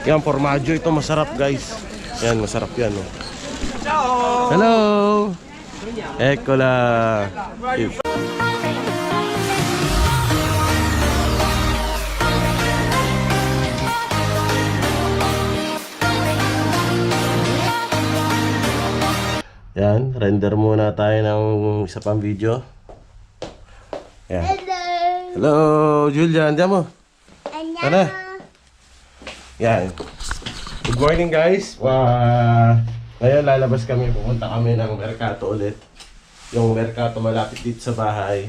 Yan, formaggio ito, masarap guys. Yan, masarap yan. Oh. Hello! Ekola! Yan, render muna tayo ng isa pang video. Yan. Hello, Julia, andiyan mo? Tara. Yan. Good morning guys. Ngayon lalabas kami, pupunta kami ng Mercato ulit. Yung Mercato malapit dito sa bahay.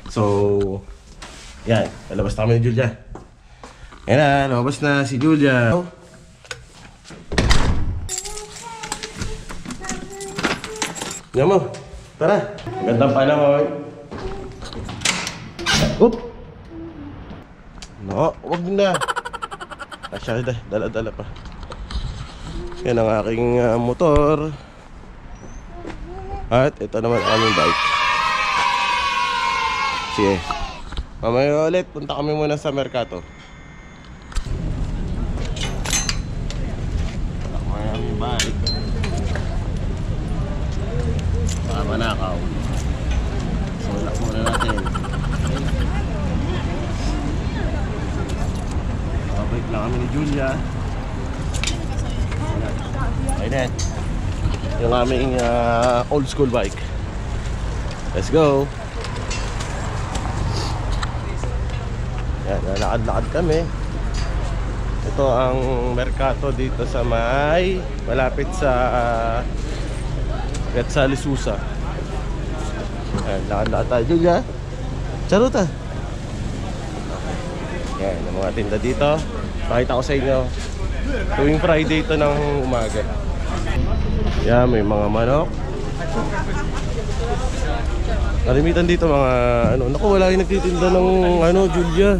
So, yan, lalabas na kami ni Julia. Yan na, lalabas na si Julia. Yan mo, tara. Magandang panahon. Oop! No, wag na. Asya, dala-dala pa. Yan ang aking motor. At ito naman ang aming bike. Sige. Mamaya ulit, punta kami muna sa Mercato. May aming bike. Baka manakaw. Sulak muna natin. Babalik lang kami ni Julia. Ayun. Yung aming old school bike. Let's go. Yan, lalakad-lakad kami. Ito ang Mercato dito sa malapit sa Quetzal Lisusa. Yan, lakad-lakad tayo, Julia. Charot ah. Yan, ang mga tinda dito. Pakita ko sa inyo. Tuwing Friday ito ng umaga. Yan, may mga manok. Kalimitan dito mga naku, wala yung nagtitinda ng Julia.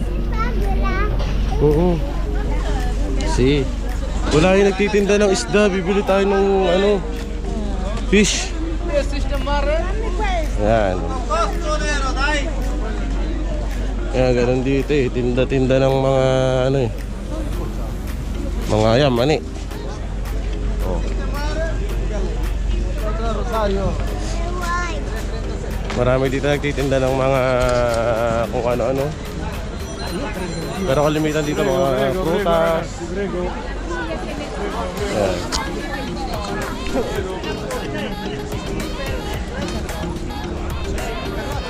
Oo. Si. Wala yung nagtitinda ng isda. Bibili tayo ng fish. Yan. Yan, ganun dito eh. Tinda-tinda ng mga mga mani. Oh. Marami dito nagtitinda ng mga kung ano-ano. Pero kalimitan dito mga prutas. Yan.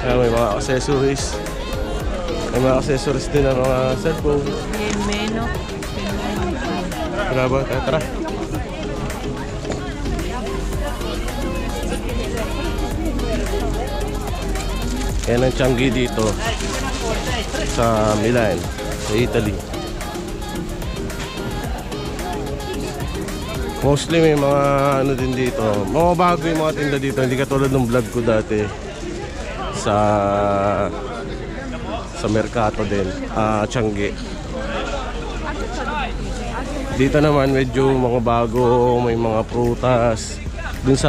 Yan, may mga accessories. May mga accessories din ng mga cellphone. Tara ba? Tara. Yan ang Changi dito sa Milan, sa Italy. Mostly may mga din dito. Mga bago yung mga tinda dito. Hindi katulad ng vlog ko dati sa Mercato din, Changi. Dito naman medyo mga bago, may mga prutas. Dun sa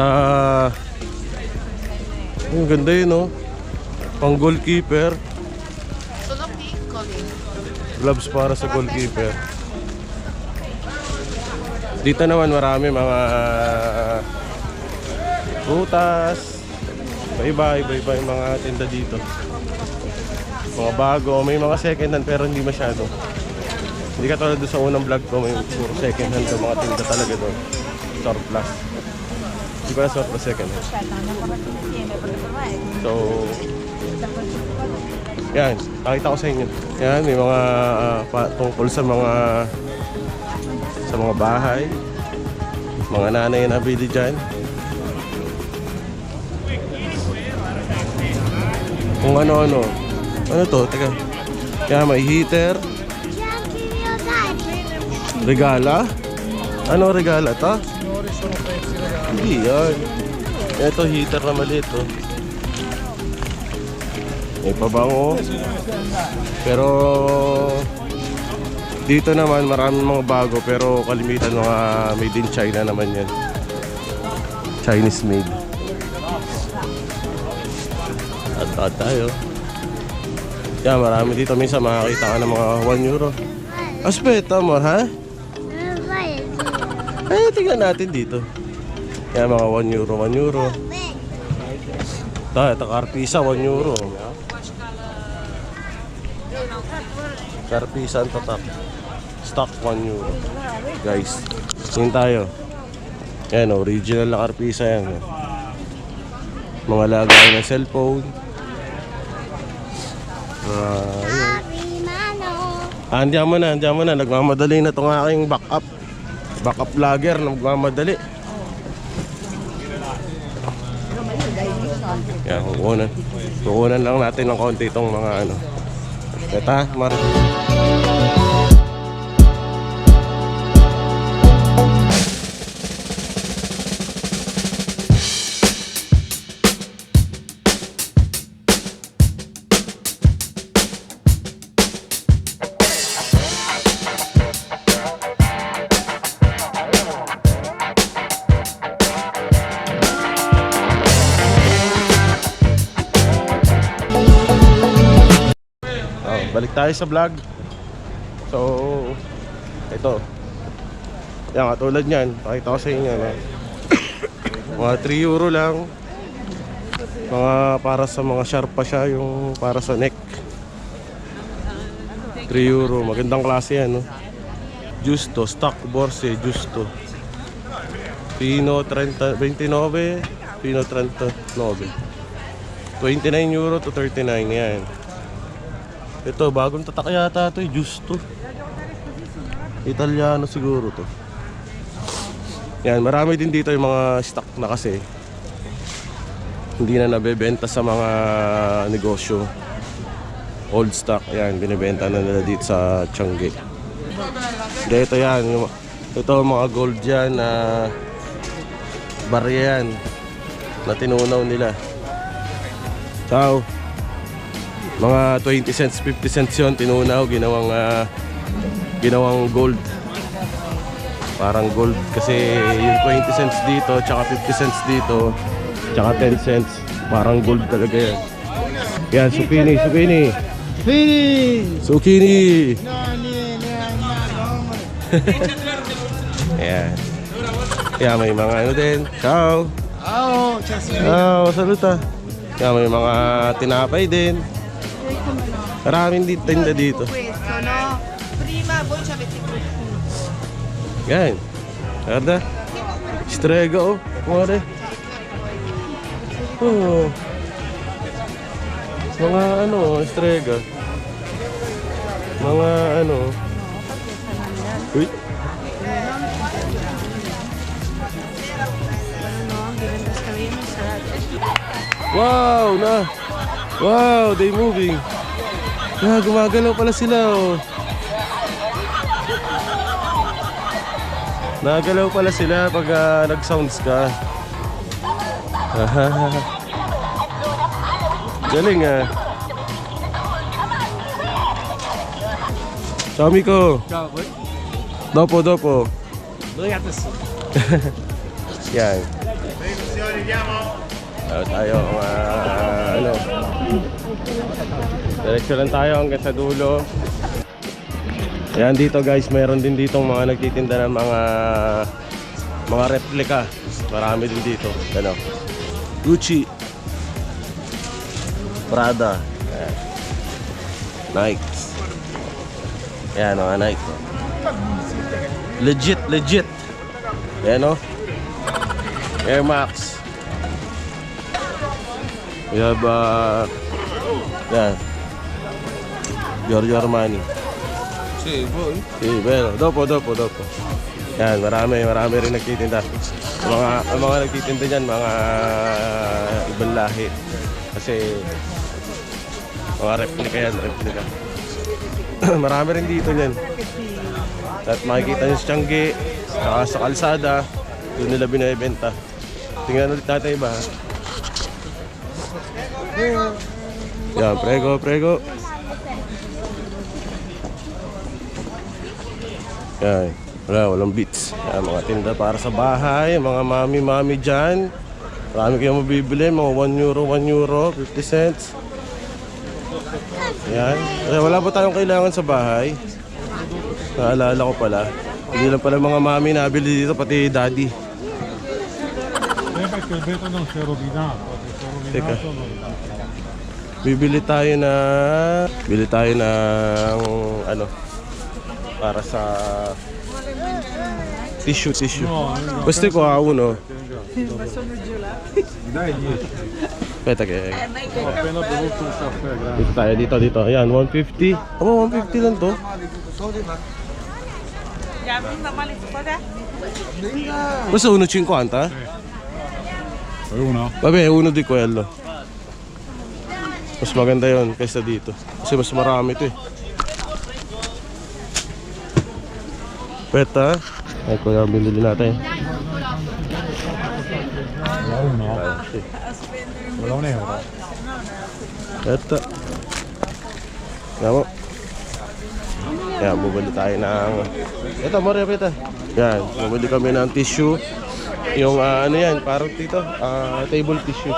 ang ganda yun, no? Pang goalkeeper. Gloves para sa goalkeeper. Dito naman marami mga prutas. Iba yung mga tinda dito. Mga bago, may mga second hand pero hindi masyado. Hindi ka tulad doon sa unang vlog ko, may puro second hand yung mga tinda talaga doon. Surplus. Hindi pa na surplus second hand. So, yan, pakita ko sa inyo. Yan, may mga tungkol sa mga bahay. Mga nanay na bili dyan. Kung ano-ano. Ano to? Teka. Yan, may heater. Regala? Ano regala to? Hindi yan. Ito heater na maliit oh. May pabango. Pero dito naman maraming mga bago pero kalimitan mga made in China naman yan. Chinese made. At tayo. Yan, marami dito. Minsan makakita ka ng mga 1 euro. Aspetta, amor, ha? tingnan natin dito. Yan, mga 1 euro, 1 euro. Ito, karpisa, 1 euro. Karpisa ang tatak. Stock 1 euro. Guys, tingin tayo. Yan, original na karpisa yan. Mga lagay ng cellphone. Andiyan mo na. Nagmamadali na itong aking backup. Backup vlogger na magmamadali. Yan, kukunan lang natin ng konti itong mga ano. Eta, Mar. Balik tayo sa vlog. So, ito. Yan, katulad nyan. Pakita ko sa inyo, no? Mga 3 euro lang. Mga para sa mga sharp pa siya, yung para sa neck. 3 euro. Magandang klase yan, no? Justo, stock borse, Justo. Pino 30, 29, Pino 39. 29 euro to 39, yan. Ito, bagong tatak yata ito, Justo. Italiano siguro to. Yan, marami din dito yung mga stock na kasi hindi na nabebenta sa mga negosyo. Old stock, yan, binibenta na nila dito sa Tiangge. Dito yan, ito mga gold yan na barya yan na tinunaw nila. Ciao. Mga 20 cents, 50 cents yun, tinunaw, ginawang gold. Parang gold kasi yung 20 cents dito, tsaka 50 cents dito, tsaka 10 cents. Parang gold talaga yan. Yan, zucchini. Zucchini! Yan. Yan, may mga ano din. Ciao! Ciao, saluta. Yan, may mga tinapay din. Maraming tinda dito. Yan. Ada. Strega, oh. Kumare. Oh. Mga ano, strega. Mga ano. Uy. Wow, na. Wow, they moving. Ah, gumagalaw pala sila, oh. Nagalaw pala sila pag nag-sounds ka. Galing, ah. Ciao, amico. Ciao, boy. Dopo. Yan. Tayo, ano. Diretso lang tayo hanggang sa dulo. Ayan, dito guys, meron din ditong mga nagtitinda ng mga replika. Marami din dito. Ano? Gucci, Prada, ayan. Nike. Ayan, mga Nike. Legit. Ayan, o. Air Max. We have yan, Giorgio Armani. Sì, boy. Pero dopo. Yan, marami rin nagtitinda. Ang mga nagtitinda diyan, mga ibang lahi. Kasi mga replika. Marami rin dito niyan. At makikita niyo sa Tiangge, sa kalsada, doon nila binibenta. Tingnan ulit natin iba. Yan, prego. Yan, walang beats. Yan, mga tinda para sa bahay, mga mami dyan. Marami kayong mabibili, mga 1 euro, 50 cents. Yan, wala ba tayong kailangan sa bahay? Naalala ko pala. Hindi lang pala mga mami nabili dito, pati daddy. Perché il vetro non si è rovinato. Se si è Teka. rovinato non... Bili tayo ng ano para sa tissue. Questo qua uno. Dai 10. Aspetta che Ho appena bevuto un caffè, grazie. dito. Ayan, 150. Oh, 150 lang to. Questo è 1,50? Poi uno? Vabbè, uno di quello. Mas maganda yon kaysa dito. Kasi mas marami ito eh. Peta. Ecco yung binili natin. Wala uno? Wala un euro? Peta. Yan mo. Yan, bumili tayo ng... Ito, Maria, Peta. Yan, bumili kami ng tissue. Yung ano yan, parang dito, table tissue.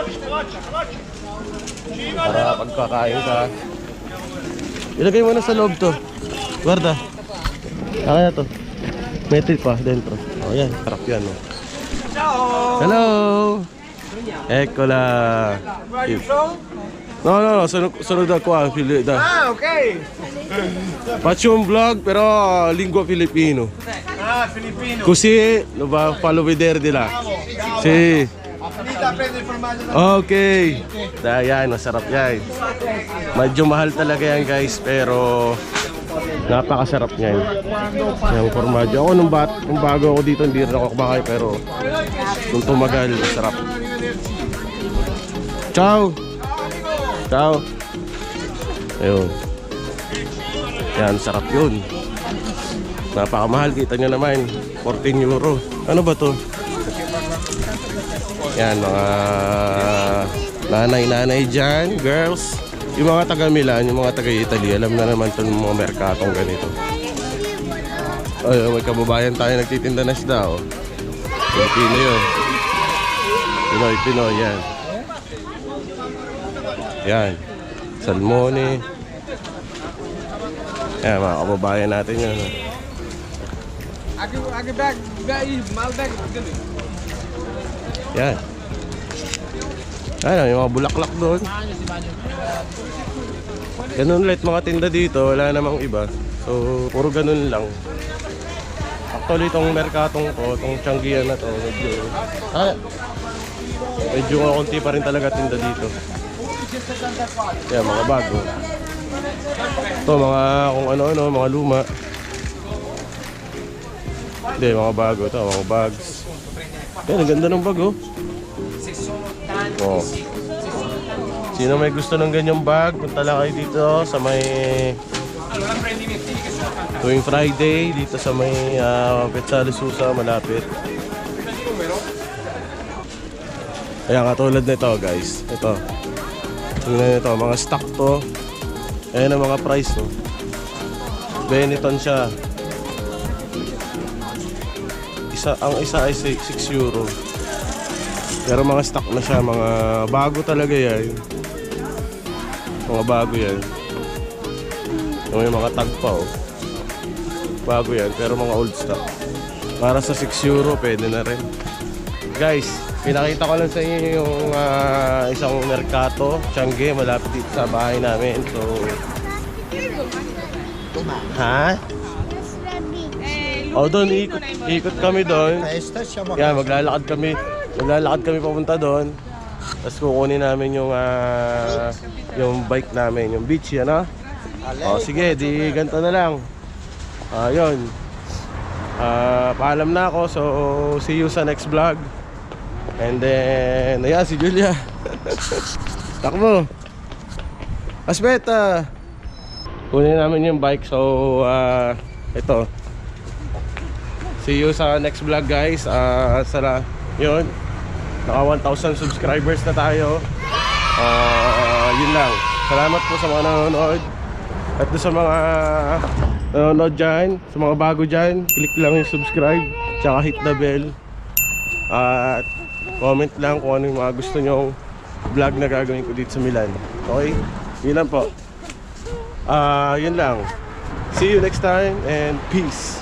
Para pagkakain ka. Ilagay mo na sa loob to. Guarda. Kaya to. Metal pa dentro. Oh, yan. Sarap yan. Oh. Hello! Eccola. No, sono da qua, da. Ok. Faccio un vlog però lingua filipino. Ah, Filippino. Così lo fallo vedere di là. Sì. Finita a prendere il formaggio da... Ok. Dahil yan, masarap yan. Medyo mahal talaga yan guys, pero napakasarap niyan. Yung formaggio. Ako nung bago ako dito, hindi rin ako kumakain, pero nung tumagal, masarap. Ciao! Ciao! Ayun. Yan, sarap yun. Napakamahal, kita nyo naman. 14 euro. Ano ba to? Yan, mga nanay-nanay dyan, girls. Yung mga taga Milan, yung mga taga Italy, alam na naman itong mga merkatong ganito. Ay, may kababayan tayo nagtitinda na isda, oh. Pilipino yun. Pinoy, yan. Yan. Salmone. Yan, mga kababayan natin yan. Yan. Ano, yung mga bulaklak doon. Ganun ulit mga tinda dito, wala namang iba. So, puro ganun lang. Actually, itong merkatong to, itong Tianggian na to, medyo konti pa rin talaga tinda dito. Yan, mga bago. Ito, mga kung ano-ano, mga luma. Hindi, mga bago ito, mga bags. Yan, ang ganda ng bag, oh. Oh. Sino may gusto ng ganyang bag, punta lang kayo dito sa may tuwing Friday dito sa may Piazzale Susa, malapit. Ayan, katulad nito guys. Ito. Tingnan nito, mga stock to. Ayan ang mga price, no. Benetton siya. Ang isa ay 6 euro. Pero mga stock na siya, mga bago talaga yan. Mga bago yan. May mga tag pa, oh. Bago yan, pero mga old stock. Para sa 6 euro, pwede na rin. Guys, pinakita ko lang sa inyo yung isang merkato, Tiangge, malapit dito sa bahay namin. So, ha? O doon, ikot kami doon. Yan, maglalakad kami papunta doon. Tapos kukunin namin yung bike namin, yung beach yan, ha? O sige, di ganito na lang. Yun. Paalam na ako, so see you sa next vlog. And then, ayan si Julia. Takbo. Aspeta. Kunin namin yung bike, so ito. See you sa next vlog guys. Yun, naka 1,000 subscribers na tayo. Yun lang. Salamat po sa mga nanonood. At sa mga nanonood dyan, sa mga bago dyan, click lang yung subscribe, tsaka hit the bell. At comment lang kung ano yung mga gusto nyong vlog na gagawin ko dito sa Milan. Okay? Yun lang po. Yun lang. See you next time and peace.